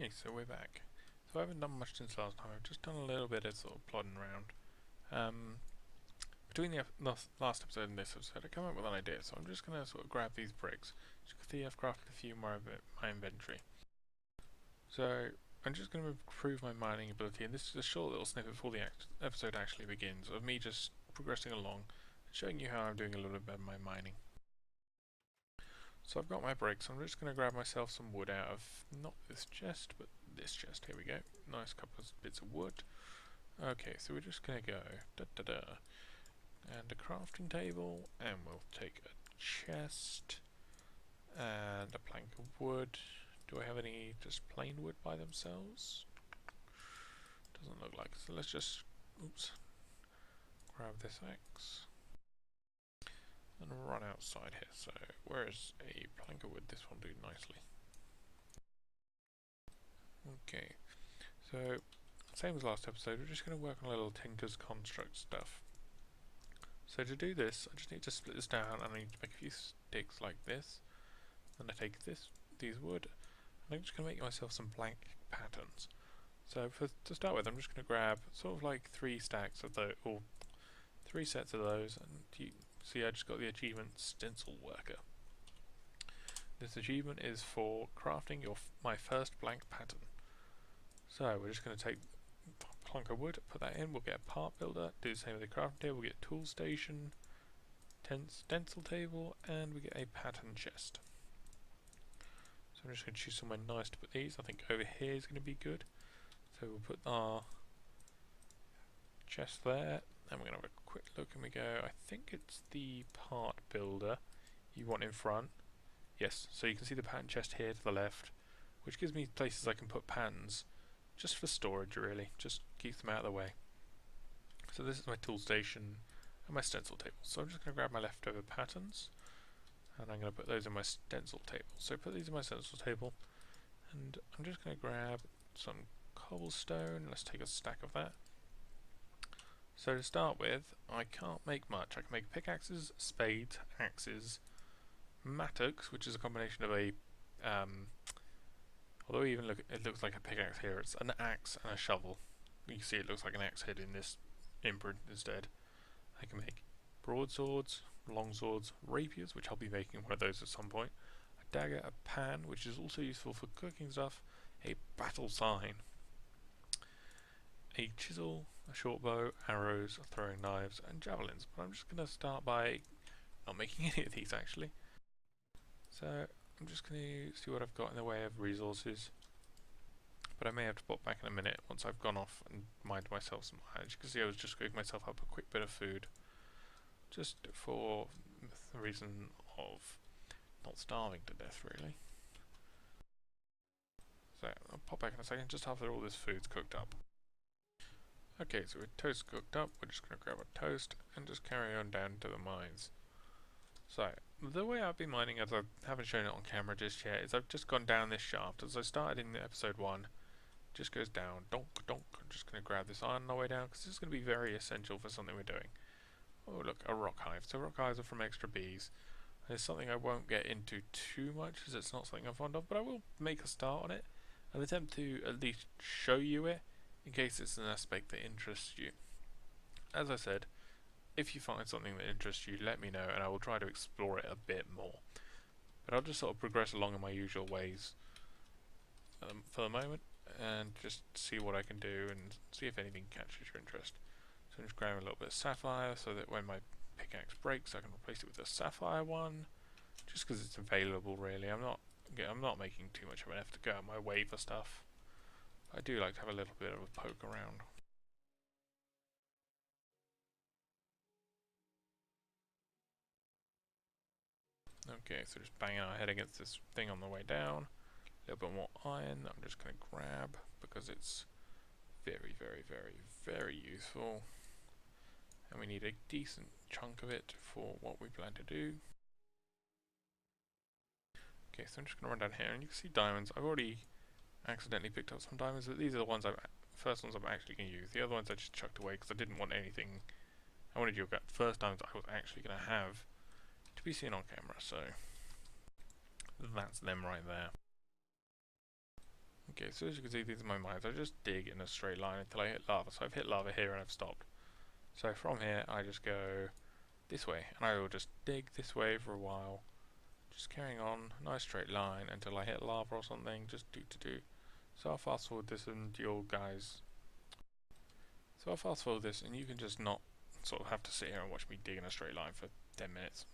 Okay, so we're back. So I haven't done much since last time. I've just done a little bit of sort of plodding around. Um, Between the last episode and this episode, I come up with an idea. So I'm just going to sort of grab these bricks. Just because I've crafted a few more of my inventory. So I'm just going to improve my mining ability. And this is a short little snippet before the episode actually begins of me just progressing along and showing you how I'm doing a little bit better my mining. So I've got my bricks. I'm just going to grab myself some wood out of not this chest, but this chest. Here we go. Nice couple of bits of wood. Okay, so we're just going to go and a crafting table, and we'll take a chest and a plank of wood. Do I have any just plain wood by themselves? Doesn't look like. So let's just grab this axe and run outside here. So where is a plank of wood? This will do nicely. Okay, so same as last episode, we're just going to work on a little Tinker's Construct stuff. So to do this, I just need to split this down, and I need to make a few sticks like this. Then I take these wood, and I'm just going to make myself some blank patterns. So to start with, I'm just going to grab sort of like 3 stacks of those, or 3 sets of those, and you see I just got the achievement Stencil Worker. This achievement is for crafting my first blank pattern. So we're just going to take a plank of wood, put that in, we'll get a part builder, do the same with the crafting table, we'll get a tool station, stencil table, and we get a pattern chest. So I'm just going to choose somewhere nice to put these. I think over here is going to be good. So we'll put our chest there, and we're going to have a quick look, and we go, I think it's the part builder you want in front. Yes, so you can see the pattern chest here to the left, which gives me places I can put patterns, just for storage really, just keep them out of the way. So this is my tool station and my stencil table. So I'm just going to grab my leftover patterns, and I'm going to put those in my stencil table. So put these in my stencil table, and I'm just going to grab some cobblestone. Let's take a stack of that. So to start with, I can't make much. I can make pickaxes, spades, axes, mattocks, which is a combination of a although even it looks like a pickaxe here, it's an axe and a shovel. You can see it looks like an axe head in this imprint instead. I can make broadswords, longswords, rapiers, which I'll be making one of those at some point, a dagger, a pan, which is also useful for cooking stuff, a battle sign, a chisel, a short bow, arrows, throwing knives, and javelins. But I'm just going to start by not making any of these actually. So I'm just going to see what I've got in the way of resources. But I may have to pop back in a minute once I've gone off and mined myself some iron. As you can see, I was just cooking myself up a quick bit of food, just for the reason of not starving to death really. So I'll pop back in a second, just after all this food's cooked up. Okay, so with toast cooked up, we're just going to grab a toast and just carry on down to the mines. So, the way I've been mining, as I haven't shown it on camera just yet, is I've just gone down this shaft. As I started in episode 1, just goes down, donk, donk. I'm just going to grab this iron on the way down, because this is going to be very essential for something we're doing. Oh look, a rock hive. So rock hives are from extra bees. It's something I won't get into too much, as it's not something I'm fond of, but I will make a start on it, and attempt to at least show you it, in case it's an aspect that interests you. As I said, if you find something that interests you, let me know, and I will try to explore it a bit more. But I'll just sort of progress along in my usual ways for the moment, and just see what I can do, and see if anything catches your interest. So I'm just grabbing a little bit of sapphire, so that when my pickaxe breaks, I can replace it with a sapphire one, just because it's available really. I'm not making too much of an effort to go out my way for stuff. I do like to have a little bit of a poke around. Okay, so just banging our head against this thing on the way down. A little bit more iron I'm just going to grab, because it's very, very, very, very useful. And we need a decent chunk of it for what we plan to do. Okay, so I'm just going to run down here, and you can see diamonds. I've already accidentally picked up some diamonds, but these are the first ones I'm actually going to use. The other ones I just chucked away because I didn't want anything. I wanted your first diamonds I was actually going to have to be seen on camera, so that's them right there. Okay, so as you can see, these are my mines. I just dig in a straight line until I hit lava. So I've hit lava here and I've stopped. So from here, I just go this way, and I will just dig this way for a while. Just carrying on, nice straight line until I hit lava or something. Just do. So I'll fast forward this, and you'll guys. So I'll fast forward this, and you can just not sort of have to sit here and watch me dig in a straight line for 10 minutes.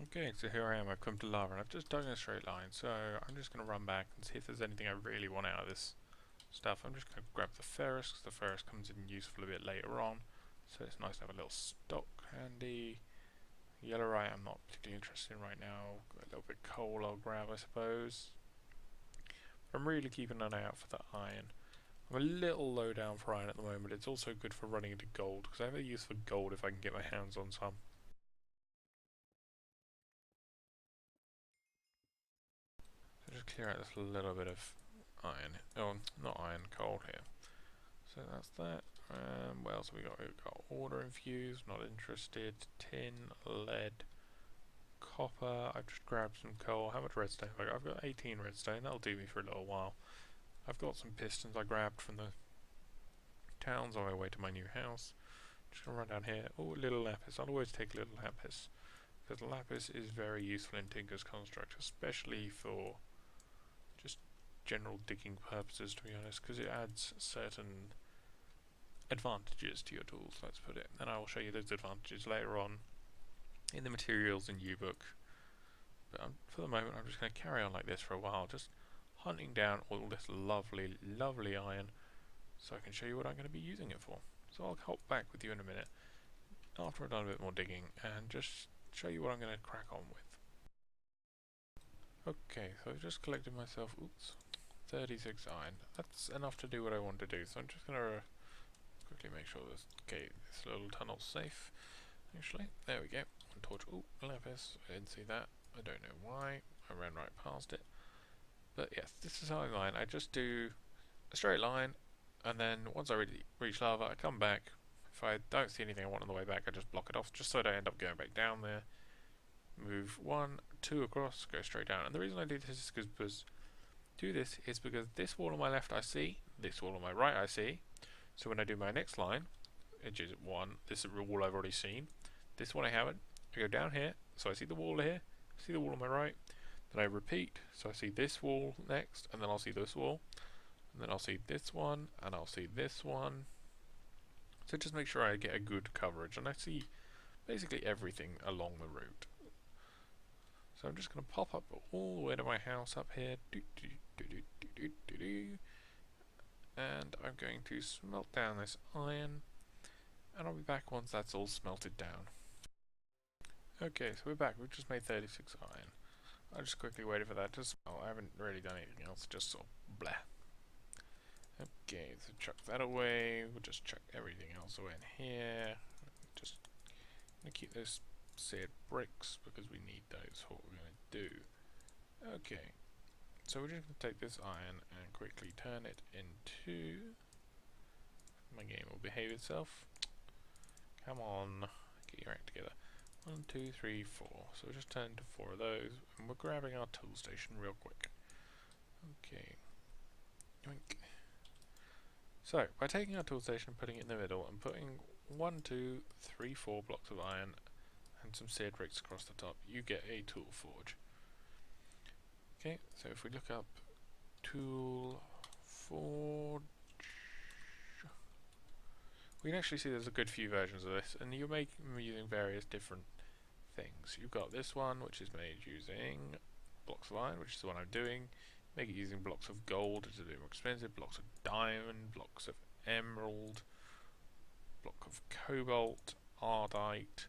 Okay, so here I am, I've come to lava, and I've just dug in a straight line, so I'm just going to run back and see if there's anything I really want out of this stuff. I'm just going to grab the ferrous, because the ferrous comes in useful a bit later on, so it's nice to have a little stock handy. Yellowite I'm not particularly interested in right now. A little bit of coal I'll grab, I suppose. I'm really keeping an eye out for the iron. I'm a little low down for iron at the moment. It's also good for running into gold, because I have a use for gold if I can get my hands on some. So just clear out this little bit of iron. Oh, not iron, coal here. So that's that. What else have we got? We've got order infused, not interested. Tin, lead, copper. I've just grabbed some coal. How much redstone have I got? I've got 18 redstone. That'll do me for a little while. I've got some pistons I grabbed from the towns on my way to my new house. Just gonna run down here. Oh, little lapis. I'll always take little lapis, because lapis is very useful in Tinker's Construct, especially for just general digging purposes, to be honest, because it adds certain advantages to your tools, let's put it. And I will show you those advantages later on in the materials in U-Book. But for the moment, I'm just going to carry on like this for a while, just hunting down all this lovely, lovely iron, so I can show you what I'm going to be using it for. So I'll hop back with you in a minute, after I've done a bit more digging, and just show you what I'm going to crack on with. Okay, so I've just collected myself, 36 iron. That's enough to do what I want to do, so I'm just going to quickly make sure this little tunnel's safe. Actually, there we go. One torch. Ooh, lapis. I didn't see that. I don't know why. I ran right past it. But yes, this is how I mine. I just do a straight line, and then once I reach lava, I come back. If I don't see anything I want on the way back, I just block it off, just so I don't end up going back down there. Move 1, 2 across, go straight down. And the reason I do this is because this wall on my left I see, this wall on my right I see. So when I do my next line, which is 1, this is a wall I've already seen. This one I haven't. I go down here, so I see the wall here, see the wall on my right. Then I repeat, so I see this wall next, and then I'll see this wall, and then I'll see this one, and I'll see this one. So just make sure I get a good coverage, and I see basically everything along the route. So I'm just going to pop up all the way to my house up here, and I'm going to smelt down this iron, and I'll be back once that's all smelted down. Okay, so we're back. We've just made 36 iron. I just quickly waited for that to smelt. I haven't really done anything else, just sort of blah. Okay, so chuck that away. We'll just chuck everything else away in here. Just gonna keep those seared bricks because we need those for what we're gonna do. Okay, so we're just gonna take this iron and quickly turn it into. My game will behave itself. Come on, get your act together. 1, 2, 3, 4. So we'll just turn to 4 of those, and we're grabbing our tool station real quick. Okay. Yoink. So, by taking our tool station, putting it in the middle, and putting 1, 2, 3, 4 blocks of iron and some seared bricks across the top, you get a tool forge. Okay, so if we look up tool forge, we can actually see there's a good few versions of this, and you're making them using various different things. You've got this one, which is made using blocks of iron, which is the one I'm doing. Make it using blocks of gold, which is a bit more expensive, blocks of diamond, blocks of emerald, block of cobalt, ardite,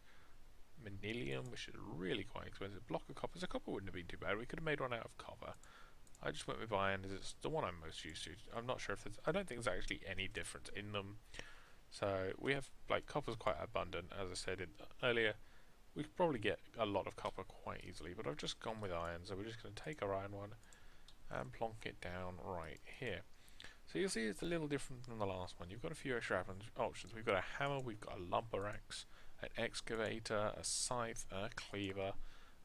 manilium, which is really quite expensive, block of copper. So copper wouldn't have been too bad. We could have made one out of copper. I just went with iron as it's the one I'm most used to. I'm not sure if there's, I don't think there's actually any difference in them. So we have, like, copper's quite abundant, as I said earlier. We could probably get a lot of copper quite easily, but I've just gone with iron, so we're just going to take our iron one and plonk it down right here. So you'll see it's a little different than the last one. You've got a few extra options. We've got a hammer, we've got a lumber axe, an excavator, a scythe, a cleaver,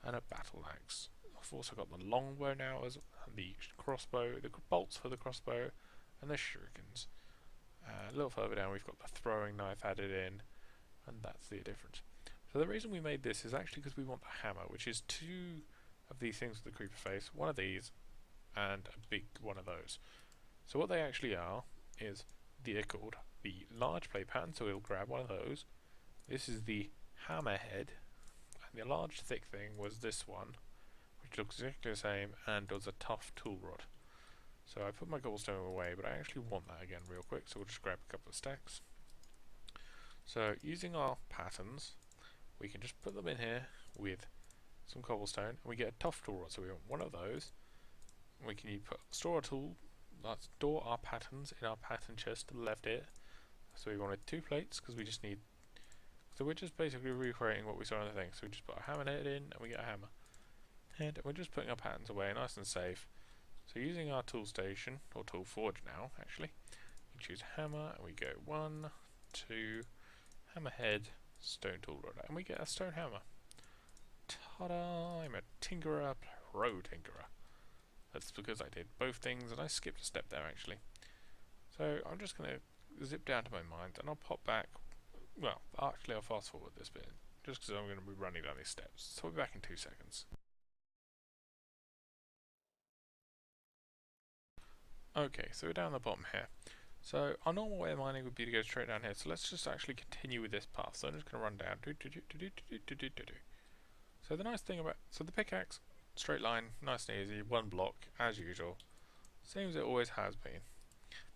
and a battle axe. I've also got the longbow now, as the crossbow, the bolts for the crossbow, and the shurikens. A little further down we've got the throwing knife added in, and that's the difference. So the reason we made this is actually because we want the hammer, which is two of these things with the creeper face, one of these, and a big one of those. So what they actually are is they're called the large plate pattern, so we'll grab one of those. This is the hammerhead, and the large thick thing was this one, which looks exactly the same and does a tough tool rod. So I put my cobblestone away, but I actually want that again real quick, so we'll just grab a couple of stacks. So using our patterns, we can just put them in here with some cobblestone, and we get a tough tool rod, so we want one of those. We can store a tool, let's store our patterns in our pattern chest to the left here. So we wanted 2 plates, because we just need, so we're just basically recreating what we saw in the thing. So we just put our hammer head in, and we get a hammer. And we're just putting our patterns away nice and safe. So using our tool station, or tool forge now, actually, we choose hammer, and we go 1, 2, hammer head, stone tool rod, and we get a stone hammer. Ta-da! I'm a tinkerer, pro tinkerer. That's because I did both things, and I skipped a step there, actually. So I'm just going to zip down to my mines, and I'll pop back. Well, actually I'll fast forward this bit, just because I'm going to be running down these steps. So we'll be back in 2 seconds. Okay, so we're down the bottom here. So our normal way of mining would be to go straight down here. So let's just actually continue with this path. So I'm just going to run down. So the nice thing about, so the pickaxe, straight line, nice and easy, 1 block as usual, same as it always has been.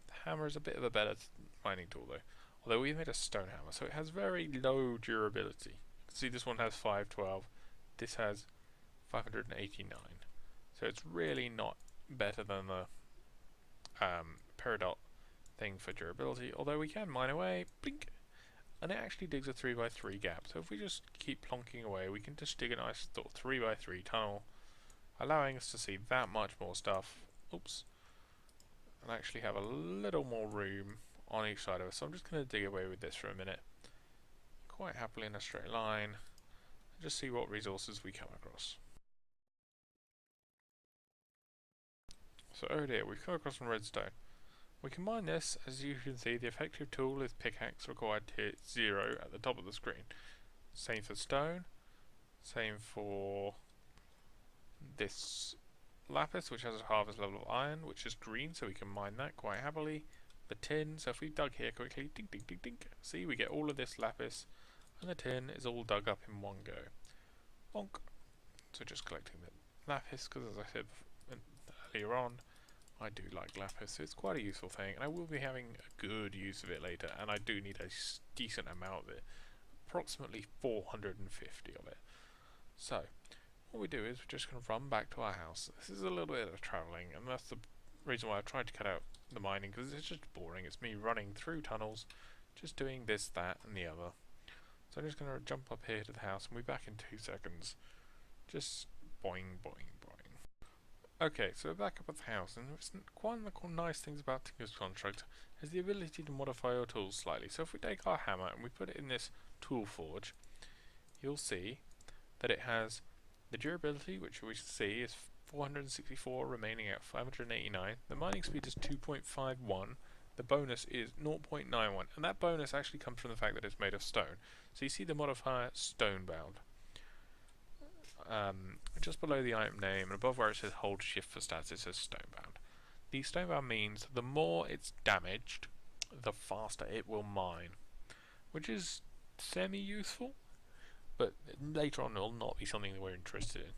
The hammer is a bit of a better mining tool though, although we made a stone hammer, so it has very low durability. You can see this one has 512, this has 589, so it's really not better than the Peridot thing for durability, although we can mine away, blink, and it actually digs a 3x3 gap. So if we just keep plonking away, we can just dig a nice little 3x3 tunnel, allowing us to see that much more stuff. Oops. And actually have a little more room on each side of us. So I'm just going to dig away with this for a minute, quite happily in a straight line, and just see what resources we come across. So over here, we've come across some redstone. We can mine this. As you can see, the effective tool is pickaxe, required to hit 0 at the top of the screen. Same for stone, same for this lapis, which has a harvest level of iron, which is green, so we can mine that quite happily. The tin, so if we dug here quickly, dink dink dink dink, see, we get all of this lapis, and the tin is all dug up in one go. Bonk. So just collecting the lapis, because as I said earlier on, I do like lapis, so it's quite a useful thing, and I will be having a good use of it later, and I do need a decent amount of it, approximately 450 of it. So, what we do is we're just going to run back to our house. This is a little bit of travelling, and that's the reason why I've tried to cut out the mining, because it's just boring. It's me running through tunnels, just doing this, that, and the other. So I'm just going to jump up here to the house, and we'll be back in 2 seconds. Just boing, boing, boing. Okay, so we're back up at the house, and one of the nice things about Tinker's Construct is the ability to modify your tools slightly. So if we take our hammer and we put it in this tool forge, you'll see that it has the durability, which we see is 464, remaining at 589. The mining speed is 2.51. The bonus is 0.91, and that bonus actually comes from the fact that it's made of stone. So you see the modifier Stonebound. Just below the item name and above where it says hold shift for stats, it says Stonebound. The Stonebound means the more it's damaged, the faster it will mine, which is semi-useful, but later on it will not be something that we're interested in.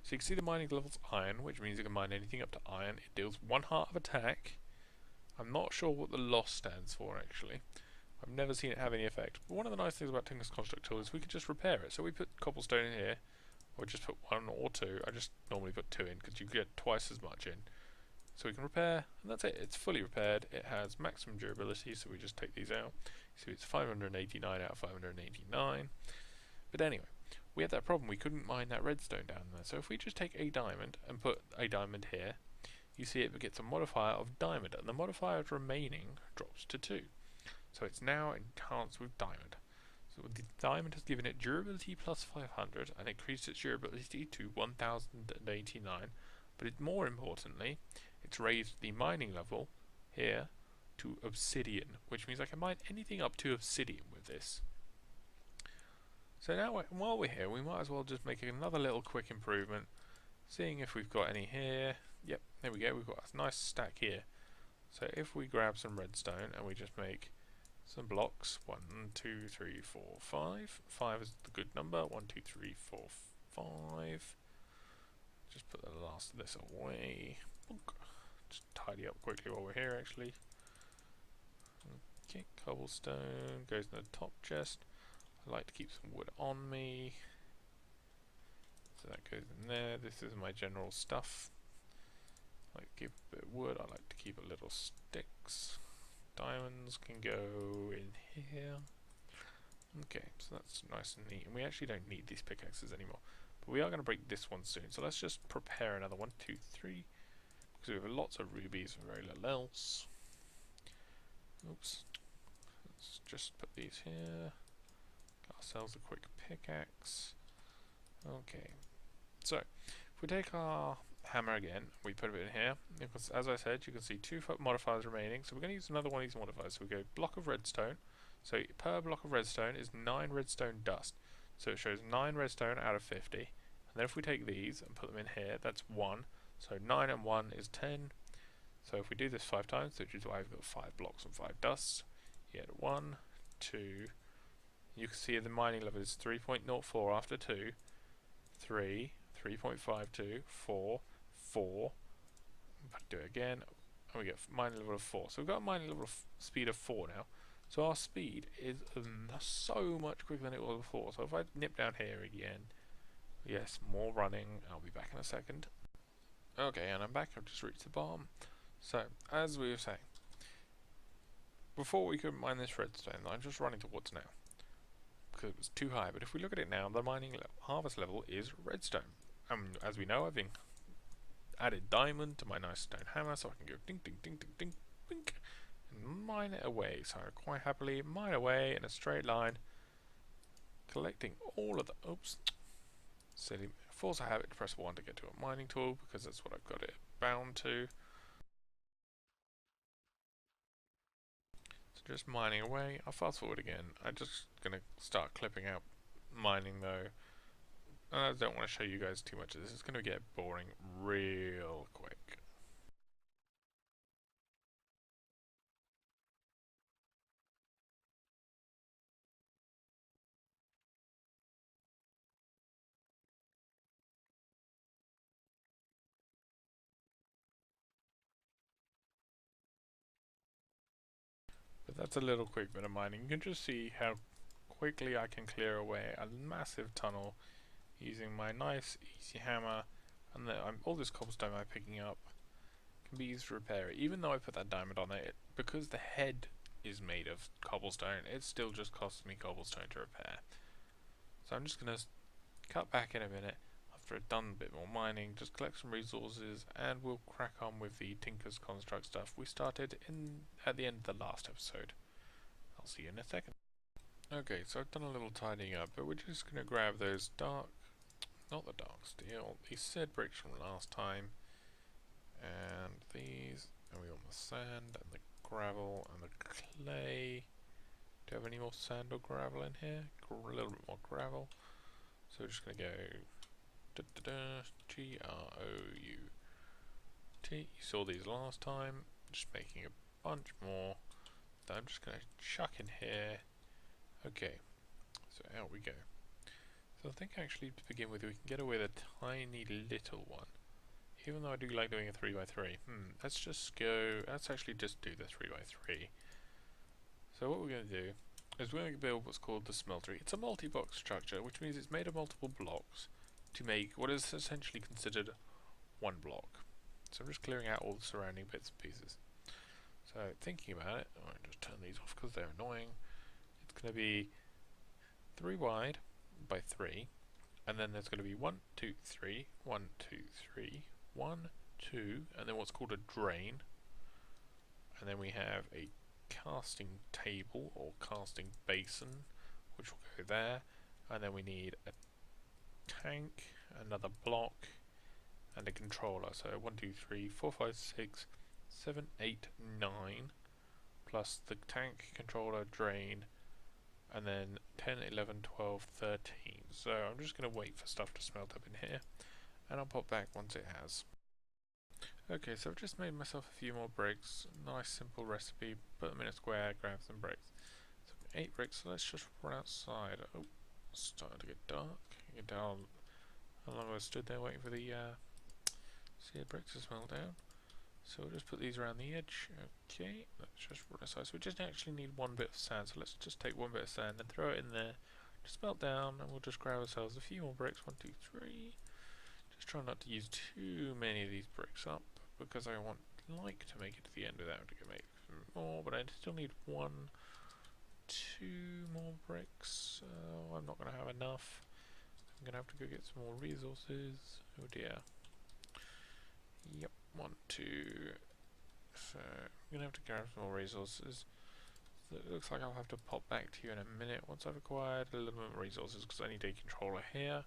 So you can see the mining level's iron, which means you can mine anything up to iron. It deals 1 heart of attack. I'm not sure what the loss stands for actually. I've never seen it have any effect. But one of the nice things about Tinker's Construct tool is we can just repair it. So we put cobblestone in here, or just put 1 or 2. I just normally put 2 in because you get twice as much in. So we can repair, and that's it. It's fully repaired. It has maximum durability, so we just take these out. So it's 589 out of 589. But anyway, we had that problem. We couldn't mine that redstone down there. So if we just take a diamond and put a diamond here, you see it gets a modifier of diamond, and the modifier remaining drops to 2. So it's now enhanced with diamond. So the diamond has given it durability plus 500 and increased its durability to 1089. But more importantly, it's raised the mining level here to obsidian, which means I can mine anything up to obsidian with this. So now while we're here, we might as well just make another little quick improvement, seeing if we've got any here. Yep, there we go, we've got a nice stack here. So if we grab some redstone and we just make some blocks, 1, 2, 3, 4, 5. 5 is the good number, 1, 2, 3, 4, 5. Just put the last of this away. Just tidy up quickly while we're here actually. Okay, cobblestone goes in the top chest. I like to keep some wood on me. So that goes in there. This is my general stuff. I like to keep a bit of wood. I like to keep a little sticks. Diamonds can go in here. Okay, so that's nice and neat. And we actually don't need these pickaxes anymore. But we are going to break this one soon. So let's just prepare another 1, 2, 3. Because we have lots of rubies for very little else. Oops. Let's just put these here. Get ourselves a quick pickaxe. Okay. So, if we take our hammer again, we put it in here, because as I said, you can see 2 modifiers remaining, so we're going to use another one of these modifiers. So we go block of redstone, so per block of redstone is 9 redstone dust, so it shows 9 redstone out of 50, and then if we take these and put them in here, that's 1, so 9 and 1 is 10, so if we do this 5 times, which is why I've got 5 blocks and 5 dusts, you get 1, 2, you can see the mining level is 3.04 after 2, 3, 3.52, 4, 4, do it again, and we get mining level of 4. So we've got a mining level of speed of 4 now. So our speed is so much quicker than it was before. So if I nip down here again, yes, more running, I'll be back in a second. Okay, and I'm back, I've just reached the bottom. So, as we were saying, before we could mine this redstone, I'm just running towards now, because it was too high. But if we look at it now, the mining harvest level is redstone. As we know, I've added diamond to my nice stone hammer, so I can go ding ding ding ding ding ding and mine it away. So I quite happily mine away in a straight line, collecting all of the silly force a habit to press 1 to get to a mining tool, because that's what I've got it bound to. So just mining away. I'll fast forward again. I'm just gonna start clipping out mining though. I don't want to show you guys too much of this. It's going to get boring real quick. But that's a little quick bit of mining. You can just see how quickly I can clear away a massive tunnel using my nice easy hammer, and all this cobblestone I'm picking up can be used to repair it. Even though I put that diamond on it, because the head is made of cobblestone, it still just costs me cobblestone to repair. So I'm just going to cut back in a minute after I've done a bit more mining, just collect some resources, and we'll crack on with the Tinker's Construct stuff we started at the end of the last episode. I'll see you in a second. Okay, so I've done a little tidying up, but we're just going to grab those not the dark steel, these said bricks from last time, and these, and we want the sand, and the gravel, and the clay. Do you have any more sand or gravel in here? A little bit more gravel. So we're just going to go G-R-O-U-T. You saw these last time. Just making a bunch more that I'm just going to chuck in here. Okay, so out we go. So I think actually to begin with we can get away with a tiny little one. Even though I do like doing a 3x3. Let's actually just do the 3x3. So what we're going to do is we're going to build what's called the smeltery. It's a multi-block structure, which means it's made of multiple blocks to make what is essentially considered one block. So I'm just clearing out all the surrounding bits and pieces. So thinking about it, I'll just turn these off because they're annoying. It's going to be 3 wide by 3, and then there's going to be 1, 2, 3, 1, 2, 3, 1, 2, and then what's called a drain, and then we have a casting table or casting basin, which will go there, and then we need a tank, another block, and a controller. So 1, 2, 3, 4, 5, 6, 7, 8, 9, plus the tank, controller, drain, and then 10, 11, 12, 13. So I'm just going to wait for stuff to smelt up in here, and I'll pop back once it has. Okay, so I've just made myself a few more bricks. Nice simple recipe. Put them in a square, grab some bricks. So 8 bricks, so let's just run outside. Oh, it's starting to get dark. You can tell how long I stood there waiting for the seared bricks to smelt down. So we'll just put these around the edge. Okay, let's just run aside. So we just actually need 1 bit of sand, so let's just take 1 bit of sand and throw it in there. Just melt down, and we'll just grab ourselves a few more bricks. 1, 2, 3. Just try not to use too many of these bricks up, because I like to make it to the end without having to make more, but I still need 1, 2 more bricks. I'm not going to have enough. I'm going to have to go get some more resources. Oh dear. Yep, 1, 2. So I'm going to have to grab some more resources. So it looks like I'll have to pop back to you in a minute once I've acquired a little bit more resources, because I need a controller here.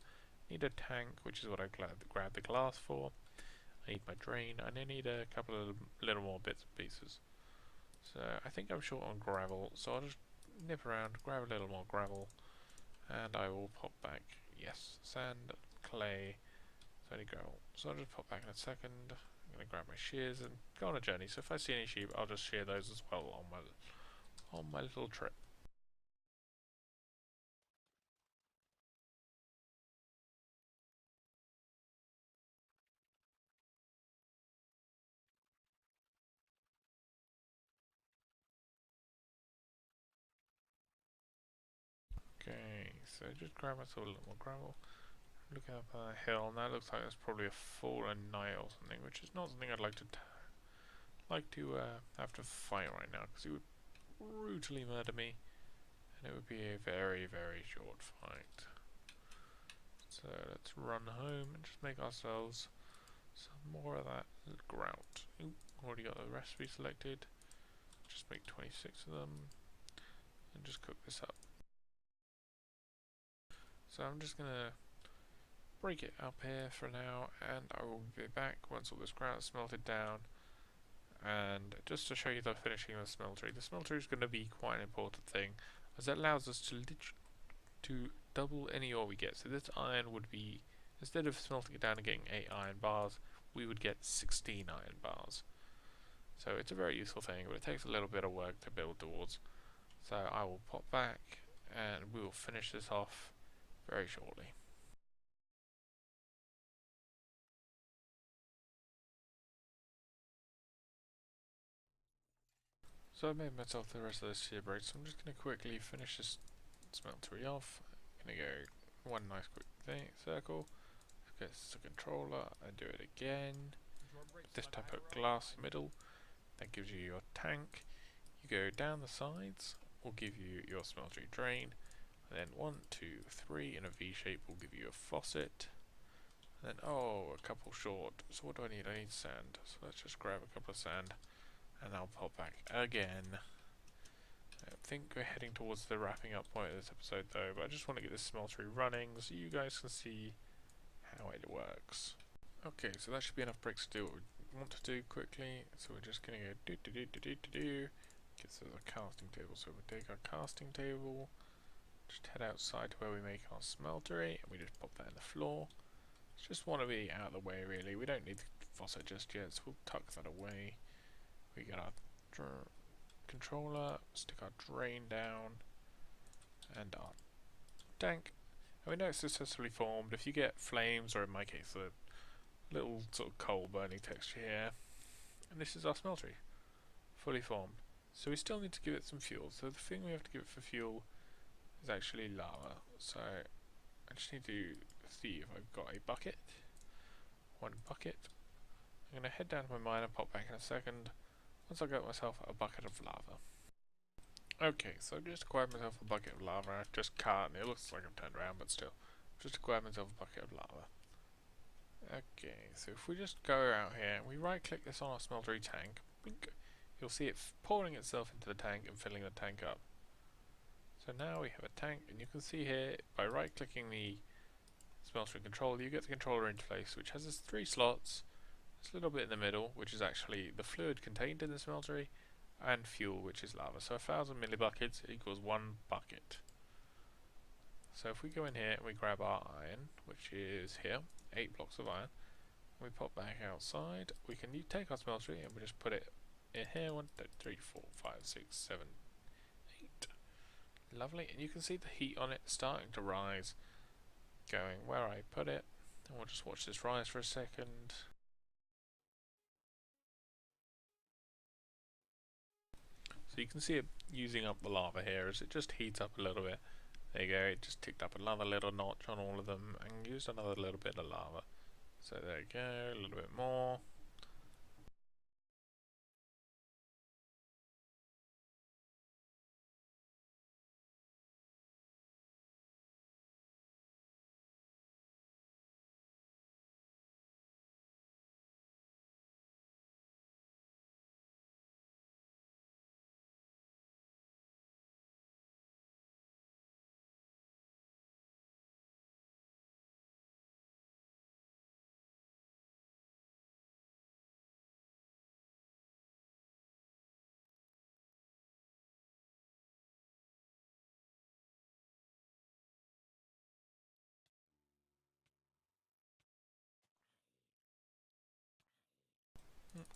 Need a tank, which is what I grabbed the glass for. I need my drain, and I need a couple of little more bits and pieces. So I think I'm short on gravel, so I'll just nip around, grab a little more gravel, and I will pop back. Yes, sand, clay, it's only gravel. So I'll just pop back in a second. I'm going to grab my shears and go on a journey. So if I see any sheep, I'll just shear those as well on my little trip. Okay, so just grab myself a little more gravel. Looking up a hill, and that looks like there's probably a fallen knight or something, which is not something I'd like to have to fight right now, because he would brutally murder me, and it would be a very, very short fight. So let's run home and just make ourselves some more of that grout. Oop, already got the recipe selected. Just make 26 of them, and just cook this up. So I'm just gonna break it up here for now, and I will be back once all this grout is melted down. And just to show you the finishing of the smeltery is going to be quite an important thing, as it allows us to double any ore we get. So this iron would be, instead of smelting it down and getting 8 iron bars, we would get 16 iron bars. So it's a very useful thing, but it takes a little bit of work to build towards. So I will pop back, and we will finish this off very shortly. So I made myself the rest of this shear break, so I'm just going to quickly finish this smeltery off. I'm going to go one nice quick circle, get the controller, and do it again. This time put glass middle, that gives you your tank. You go down the sides, will give you your smeltery drain, and then 1, 2, 3 in a V shape will give you a faucet. And then, oh, a couple short, so what do I need? I need sand, so let's just grab a couple of sand, and I'll pop back again. I think we're heading towards the wrapping up point of this episode though, but I just want to get this smeltery running so you guys can see how it works. Okay, so that should be enough bricks to do what we want to do quickly. So we're just going to go get to the casting table. So we take our casting table, just head outside to where we make our smeltery, and we just pop that in the floor. Just want to be out of the way really. We don't need the faucet just yet, so we'll tuck that away. We got our controller, stick our drain down, and our tank. And we know it's successfully formed. If you get flames, or in my case a little sort of coal burning texture here, and this is our smeltery, fully formed. So we still need to give it some fuel. So the thing we have to give it for fuel is actually lava. So I just need to see if I've got a bucket. 1 bucket. I'm going to head down to my mine and pop back in a second once I get myself a bucket of lava. Okay, so I just acquired myself a bucket of lava. I just can't, it looks like I've turned around, but still. Just acquired myself a bucket of lava. Okay, so if we just go out here and we right click this on our smeltery tank, blink, you'll see it pouring itself into the tank and filling the tank up. So now we have a tank, and you can see here by right clicking the smeltery controller, you get the controller interface, which has its 3 slots. This little bit in the middle, which is actually the fluid contained in the smeltery, and fuel, which is lava. So 1000 millibuckets equals 1 bucket. So if we go in here and we grab our iron, which is here, 8 blocks of iron, and we pop back outside, we can take our smeltery and we just put it in here, 1, 2, 3, 4, 5, 6, 7, 8. Lovely, and you can see the heat on it starting to rise, going where I put it, and we'll just watch this rise for a second. So you can see it using up the lava here as it just heats up a little bit. There you go, it just ticked up another little notch on all of them and used another little bit of lava. So there you go, a little bit more.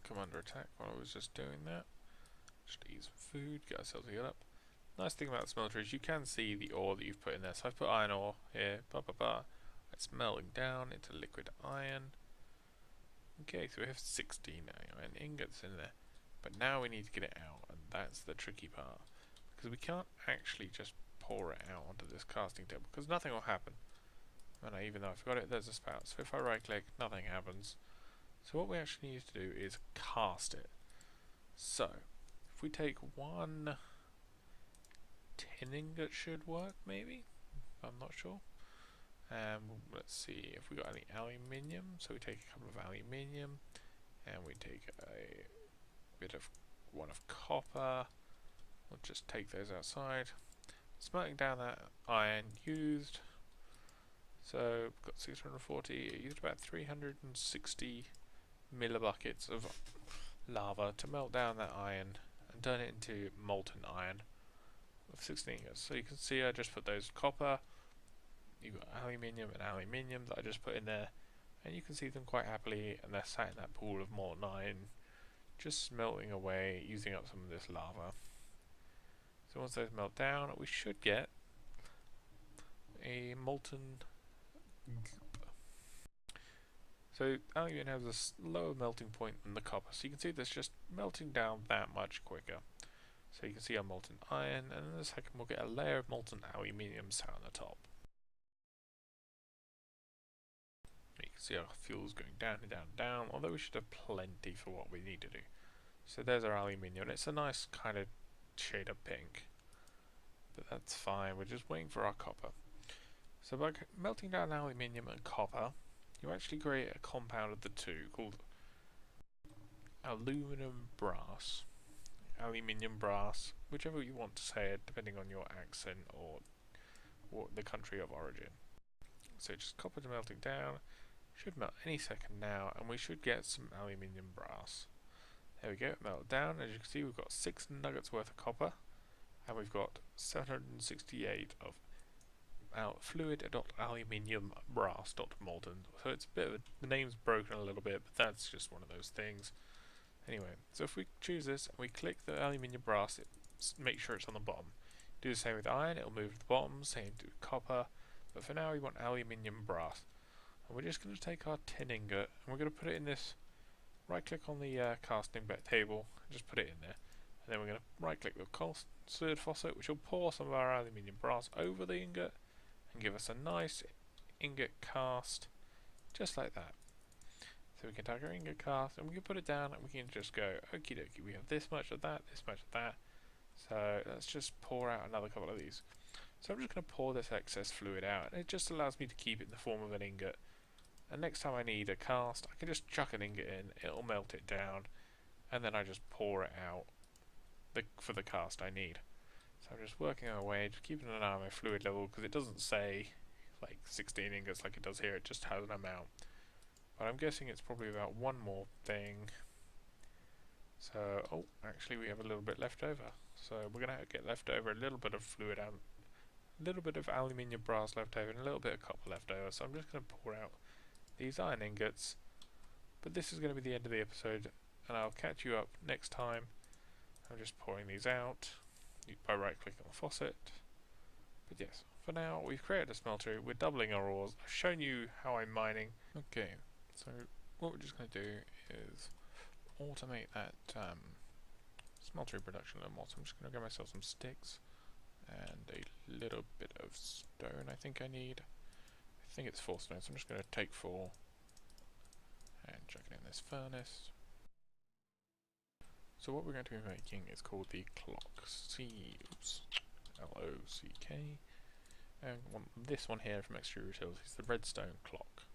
Come under attack while I was just doing that. Just eat some food, get ourselves healed up. Nice thing about the smelter is you can see the ore that you've put in there. So I've put iron ore here, It's melting down into liquid iron. Okay, so we have 16 iron ingots in there. But now we need to get it out, and that's the tricky part. Because we can't actually just pour it out onto this casting table, because nothing will happen. And even though I forgot it, there's a spout. So if I right click, nothing happens. So what we actually need to do is cast it. So, if we take 1 tin ingot should work, maybe? I'm not sure. Let's see if we got any aluminium. So we take a couple of aluminium, and we take a bit of 1 of copper. We'll just take those outside. Smelting down that iron used. So we've got 640. It used about 360 millibuckets of lava to melt down that iron and turn it into molten iron of 16 ingots. So you can see I just put those copper, you've got aluminium and aluminium that I just put in there, and you can see them quite happily, and they're sat in that pool of molten iron just melting away, using up some of this lava. So once those melt down, we should get a molten goop. So aluminium has a lower melting point than the copper, so you can see this just melting down that much quicker. So you can see our molten iron, and in a second we'll get a layer of molten aluminium sat on the top. You can see our fuel's going down and down and down, although we should have plenty for what we need to do. So there's our aluminium, and it's a nice kind of shade of pink. But that's fine, we're just waiting for our copper. So by melting down aluminium and copper, you actually create a compound of the two called aluminum brass. Aluminium brass, whichever you want to say it, depending on your accent or the country of origin. So just copper's melting down, should melt any second now, and we should get some aluminium brass. There we go, melted down. As you can see, we've got 6 nuggets worth of copper, and we've got 768 of fluid.aluminium brass.molten. So it's a bit of the name's broken a little bit, but that's just one of those things. Anyway, so if we choose this and we click the aluminium brass, make sure it's on the bottom. Do the same with iron, it'll move to the bottom, same with copper, but for now we want aluminium brass. And we're just going to take our tin ingot and we're going to put it in this, right click on the casting table, and just put it in there. And then we're going to right click the solid faucet, which will pour some of our aluminium brass over the ingot and give us a nice ingot cast, just like that. So we can take our ingot cast and we can put it down and we can just go, okie dokie, we have this much of that, this much of that. So let's just pour out another couple of these. So I'm just going to pour this excess fluid out, and it just allows me to keep it in the form of an ingot. And next time I need a cast, I can just chuck an ingot in, it'll melt it down, and then I just pour it out for the cast I need. So I'm just working my way, just keeping an eye on my fluid level, because it doesn't say like 16 ingots like it does here, it just has an amount. But I'm guessing it's probably about one more thing. So, oh, actually we have a little bit left over. So we're going to get left over a little bit of fluid out, a little bit of aluminium brass left over, and a little bit of copper left over. So I'm just going to pour out these iron ingots. But this is going to be the end of the episode, and I'll catch you up next time. I'm just pouring these out by right clicking on the faucet. But yes, for now we've created a smelter, we're doubling our ores, I've shown you how I'm mining. Okay, so what we're just going to do is automate that smeltery production a little more. So I'm just going to get myself some sticks and a little bit of stone I think I need. I think it's 4 stone, so I'm just going to take 4 and chuck it in this furnace. So what we're going to be making is called the clock. L-O-C-K. And this one here from Extra Utilities is the redstone clock.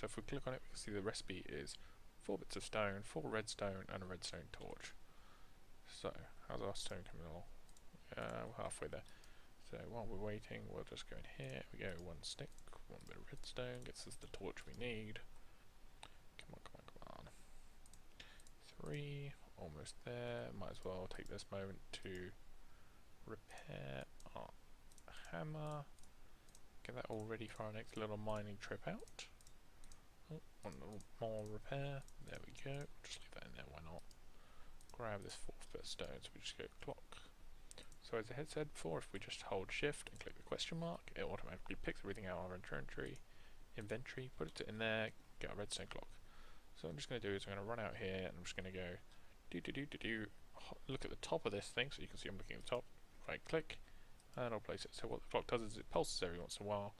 So if we click on it, we can see the recipe is 4 bits of stone, 4 redstone, and a redstone torch. So, how's our stone coming along? We're halfway there. So while we're waiting, we'll just go in here. We go 1 stick, 1 bit of redstone, gets us the torch we need. Come on, come on, come on. 3, almost there. Might as well take this moment to repair our hammer. Get that all ready for our next little mining trip out. Oh, 1 little more repair. There we go. Just leave that in there, why not? Grab this 4th bit of stone, so we just go clock. So as I had said before, if we just hold shift and click the question mark, it automatically picks everything out of our inventory, put it in there, get our redstone clock. So what I'm just going to do is I'm going to run out here and I'm just going to go look at the top of this thing so you can see I'm looking at the top, right click, and I'll place it. So what the clock does is it pulses every once in a while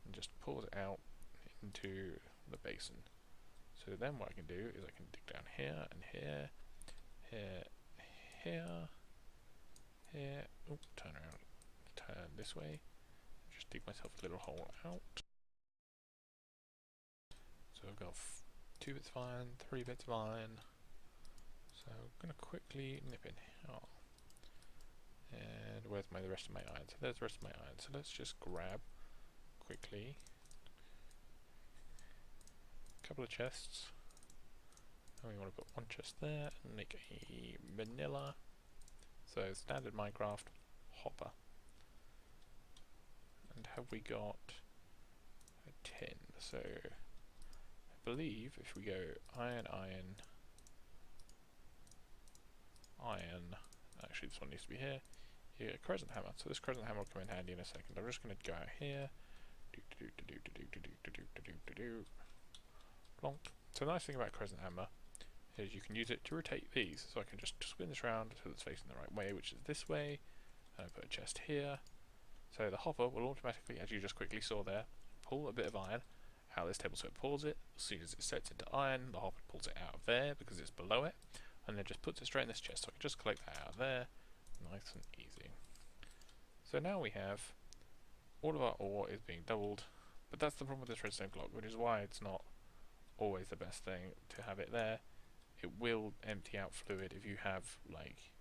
and just pulls it out into the basin. So then what I can do is I can dig down here and here, here, oh, turn around, turn this way, just dig myself a little hole out. So I've got 2 bits of iron, 3 bits of iron, so I'm going to quickly nip in here. And where's the rest of my iron? So there's the rest of my iron, so let's just grab quickly a couple of chests, and we want to put 1 chest there and make a vanilla. So standard Minecraft hopper. And have we got a tin? So I believe if we go iron, iron, iron, actually this one needs to be here. You get a crescent hammer. So this crescent hammer will come in handy in a second. I'm just going to go out here. Plonk. So the nice thing about crescent hammer is you can use it to rotate these. So I can just spin this around so it's facing the right way, which is this way. And I put a chest here. So the hopper will automatically, as you just quickly saw there, pull a bit of iron out of this table. So it pulls it. As soon as it sets into iron, the hopper pulls it out of there because it's below it. And then just puts it straight in this chest. So I can just collect that out of there. Nice and easy. So now we have all of our ore is being doubled. But that's the problem with this redstone clock, which is why it's not always the best thing to have it there. It will empty out fluid if you have like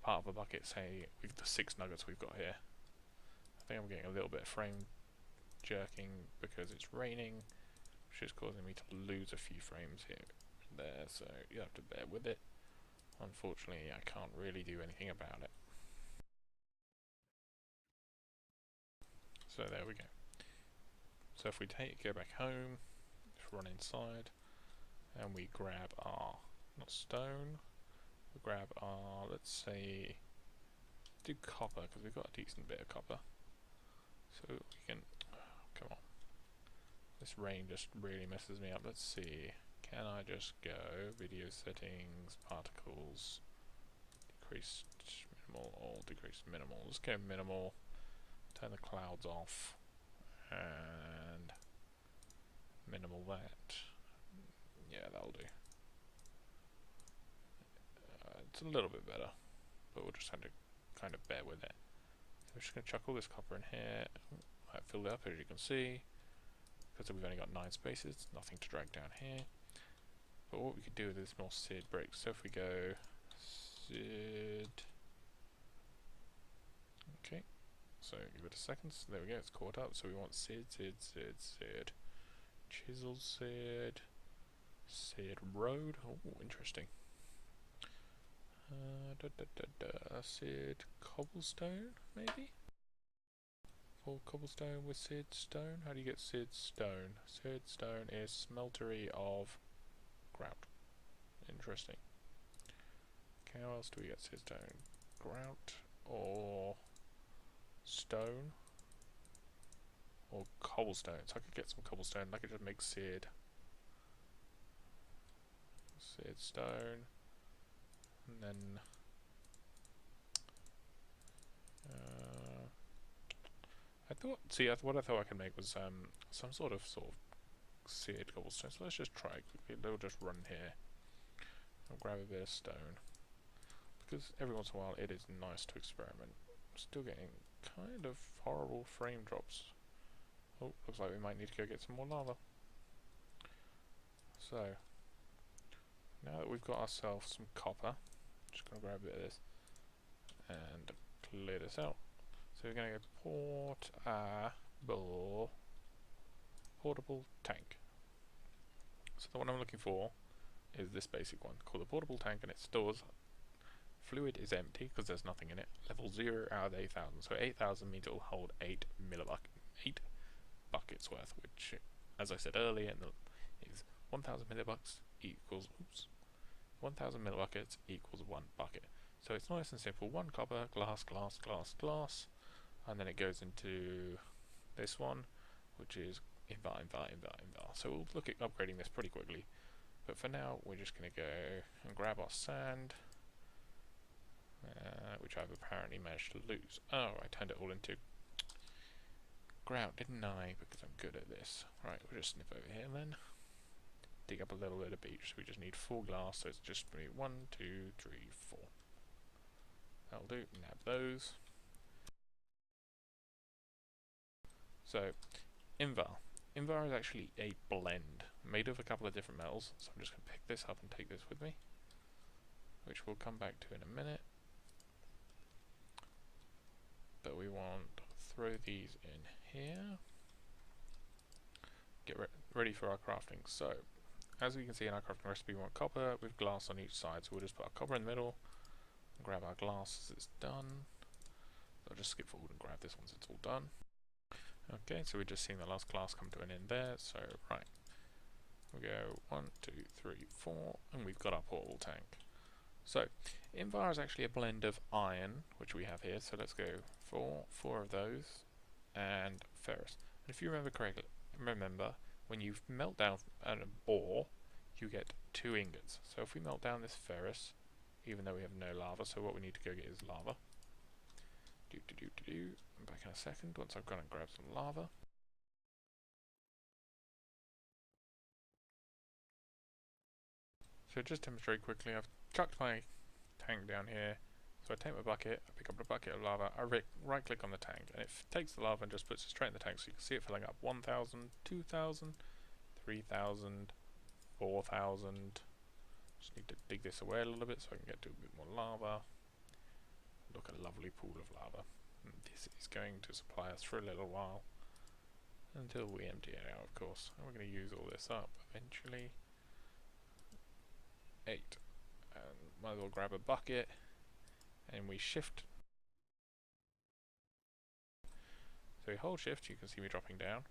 part of a bucket, say with the 6 nuggets we've got here. I think I'm getting a little bit of frame jerking because it's raining, which is causing me to lose a few frames here and there, so you have to bear with it. Unfortunately, I can't really do anything about it. So there we go. So if we go back home, just run inside, and we grab our, not stone, we grab our, let's say, do copper, because we've got a decent bit of copper. So we can, come on, this rain just really messes me up. Let's see, can I just go, video settings, particles, decreased minimal, or decreased minimal. Let's go minimal, turn the clouds off, and minimal that. Yeah, that'll do. It's a little bit better, but we'll just have to kind of bear with it. So we're just going to chuck all this copper in here. I've filled it up, as you can see. Because we've only got 9 spaces, nothing to drag down here. But what we could do with this more seared bricks, so if we go seared, okay, so give it a second, so there we go, it's caught up, so we want seared, seared, seared, seared, chisel seared, seared road, oh interesting, seared cobblestone maybe? Or cobblestone with seared stone? How do you get seared stone? Seared stone is smeltery of grout. Interesting. Okay, how else do we get seared stone? Grout or stone or cobblestone. So I could get some cobblestone. I could just make seared stone, and then what I thought I could make was some sort of seared cobblestone. So let's just try quickly. They'll just run here. I'll grab a bit of stone because every once in a while it is nice to experiment. I'm still getting kind of horrible frame drops. Oh, looks like we might need to go get some more lava. So now that we've got ourselves some copper, just gonna grab a bit of this and clear this out. So we're going to go portable tank. So the one I'm looking for is this basic one called the portable tank, and it stores fluid is empty because there's nothing in it. Level 0 out of 8,000. So 8,000 means it will hold 8 buckets worth, which, as I said earlier, is 1,000 millibucks equals 1,000 millibuckets equals 1 bucket. So it's nice and simple. 1 copper, glass, glass, glass, glass. And then it goes into this one, which is invar. So we'll look at upgrading this pretty quickly. But for now, we're just going to go and grab our sand, which I've apparently managed to lose. Oh, I turned it all into grout, didn't I? Because I'm good at this. Right, we'll just snip over here then. Dig up a little bit of beach. So we just need 4 glass, so it's just going to be 1, 2, 3, 4. That'll do. Nab those. So, Invar. Invar is actually a blend made of a couple of different metals, so I'm just going to pick this up and take this with me, which we'll come back to in a minute. But we want to throw these in here. Get ready for our crafting. So, as we can see in our crafting recipe, we want copper with glass on each side, so we'll just put our copper in the middle, and grab our glass as it's done. I'll just skip forward and grab this once it's all done. Okay, so we're just seeing the last glass come to an end there, so right. We go 1, 2, 3, 4, and we've got our portable tank. So, Invar is actually a blend of iron, which we have here, so let's go for 4 of those, and ferrous. And if you remember correctly, when you melt down a ore, you get 2 ingots. So if we melt down this ferrous, even though we have no lava, so what we need to go get is lava. I'm back in a second once I've gone and grabbed some lava. So just to demonstrate quickly, I've chucked my tank down here. So I take my bucket, I pick up a bucket of lava, I right click on the tank, and it takes the lava and just puts it straight in the tank, so you can see it filling up 1,000, 2,000, 3,000, 4,000. Just need to dig this away a little bit so I can get to a bit more lava. Look at a lovely pool of lava. And this is going to supply us for a little while until we empty it out, of course. And we're going to use all this up eventually. 8. And might as well grab a bucket, and we shift. So we hold shift, you can see me dropping down,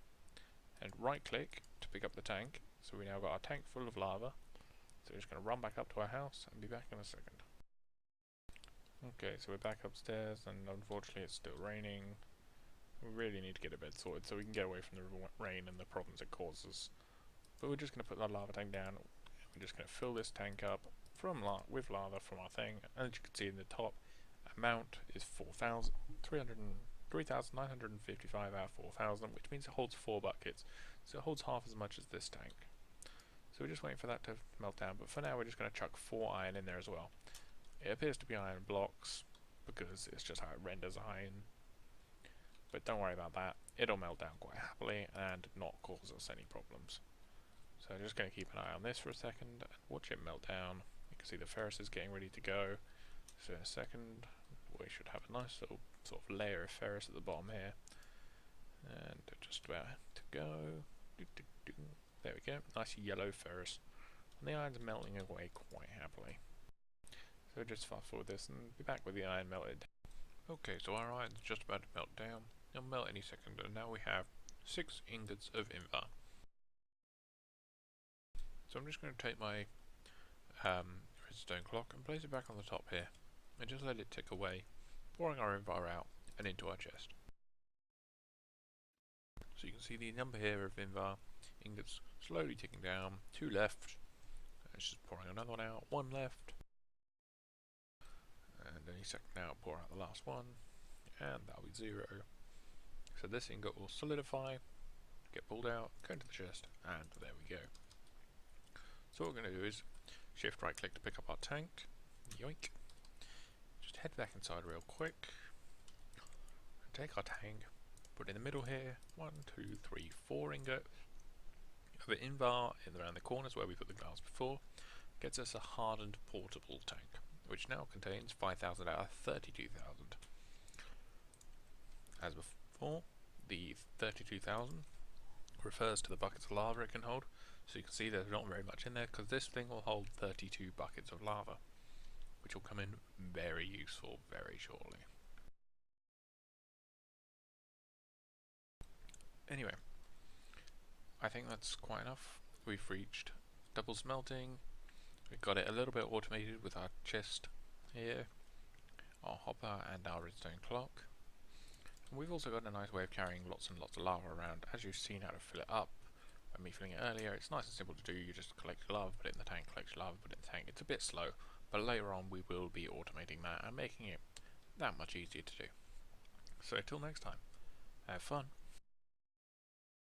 and right click to pick up the tank. So we now got our tank full of lava. So we're just going to run back up to our house and be back in a second. Okay, so we're back upstairs, and unfortunately it's still raining. We really need to get a bed sorted so we can get away from the rain and the problems it causes. But we're just going to put the lava tank down. We're just going to fill this tank up with lava from our thing. And as you can see in the top, amount is 3,955 out of 4,000, which means it holds 4 buckets. So it holds half as much as this tank. So So we're just waiting for that to melt down, but for now we're just going to chuck 4 iron in there as well. It appears to be iron blocks, because it's just how it renders iron. But don't worry about that, it'll melt down quite happily and not cause us any problems. So I'm just going to keep an eye on this for a second and watch it melt down. You can see the ferrous is getting ready to go. So in a second we should have a nice little sort of layer of ferrous at the bottom here. And just about to go. There we go, nice yellow ferrous. And the iron's melting away quite happily. So just fast forward this and be back with the iron melted. Okay, so our iron's just about to melt down. It'll melt any second, and now we have 6 ingots of Invar. So I'm just going to take my redstone clock and place it back on the top here, and just let it tick away, pouring our Invar out and into our chest. So you can see the number here of Invar ingots slowly ticking down, 2 left, and it's just pouring another one out, 1 left, and any second now pour out the last one, and that'll be 0. So this ingot will solidify, get pulled out, go into the chest, and there we go. So what we're going to do is shift right click to pick up our tank, yoink, just head back inside real quick, and take our tank, put it in the middle here, 1, 2, 3, 4 ingots of Invar in around the corners where we put the glass before, gets us a hardened portable tank, which now contains 5,000 out of 32,000. As before, the 32,000 refers to the buckets of lava it can hold, so you can see there's not very much in there because this thing will hold 32 buckets of lava, which will come in very useful very shortly. Anyway, I think that's quite enough. We've reached double smelting, we've got it a little bit automated with our chest here, our hopper and our redstone clock. And we've also got a nice way of carrying lots and lots of lava around, as you've seen how to fill it up. By me filling it earlier, it's nice and simple to do. You just collect your lava, put it in the tank, collect your lava, put it in the tank. It's a bit slow, but later on we will be automating that and making it that much easier to do. So till next time, have fun.